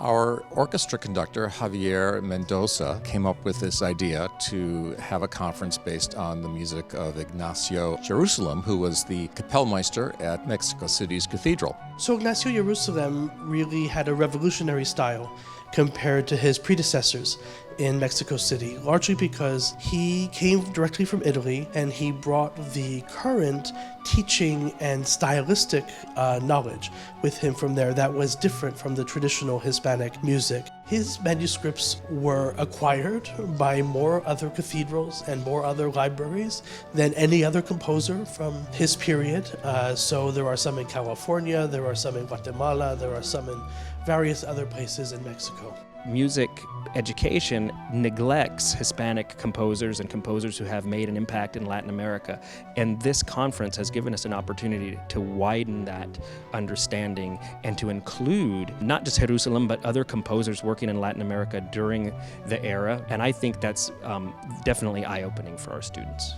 Our orchestra conductor, Javier Mendoza, came up with this idea to have a conference based on the music of Ignacio Jerusalem, who was the Kapellmeister at Mexico City's cathedral. So Ignacio Jerusalem really had a revolutionary style compared to his predecessors in Mexico City, largely because he came directly from Italy and he brought the current teaching and stylistic knowledge with him from there that was different from the traditional Hispanic music. His manuscripts were acquired by more other cathedrals and more other libraries than any other composer from his period. So there are some in California, there are some in Guatemala, there are some in various other places in Mexico. Music education neglects Hispanic composers and composers who have made an impact in Latin America. And this conference has given us an opportunity to widen that understanding and to include not just Jerusalem, but other composers working in Latin America during the era. And I think that's definitely eye-opening for our students.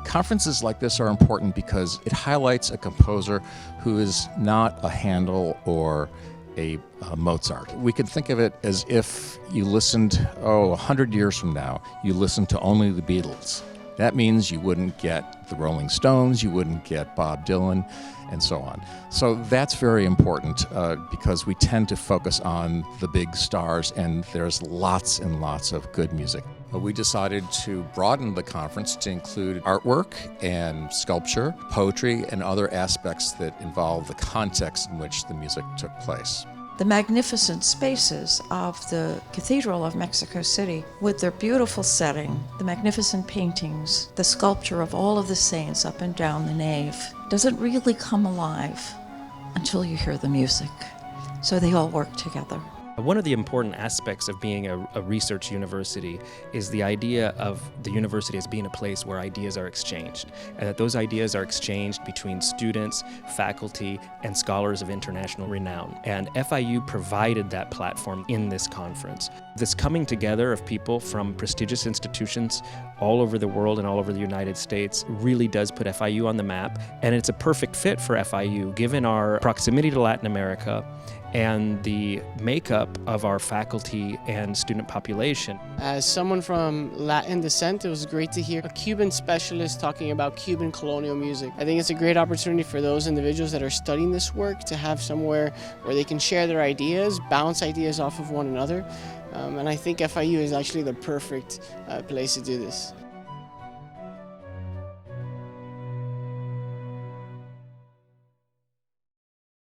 Conferences like this are important because it highlights a composer who is not a Handel or a Mozart. We could think of it as if you listened, 100 years from now, you listened to only the Beatles. That means you wouldn't get the Rolling Stones, you wouldn't get Bob Dylan, and so on. So that's very important because we tend to focus on the big stars, and there's lots and lots of good music. We decided to broaden the conference to include artwork and sculpture, poetry, and other aspects that involve the context in which the music took place. The magnificent spaces of the Cathedral of Mexico City, with their beautiful setting, the magnificent paintings, the sculpture of all of the saints up and down the nave, doesn't really come alive until you hear the music. So they all work together. One of the important aspects of being a research university is the idea of the university as being a place where ideas are exchanged, and that those ideas are exchanged between students, faculty, and scholars of international renown. And FIU provided that platform in this conference. This coming together of people from prestigious institutions all over the world and all over the United States really does put FIU on the map, and it's a perfect fit for FIU given our proximity to Latin America and the makeup of our faculty and student population. As someone from Latin descent, it was great to hear a Cuban specialist talking about Cuban colonial music. I think it's a great opportunity for those individuals that are studying this work to have somewhere where they can share their ideas, bounce ideas off of one another. And I think FIU is actually the perfect place to do this.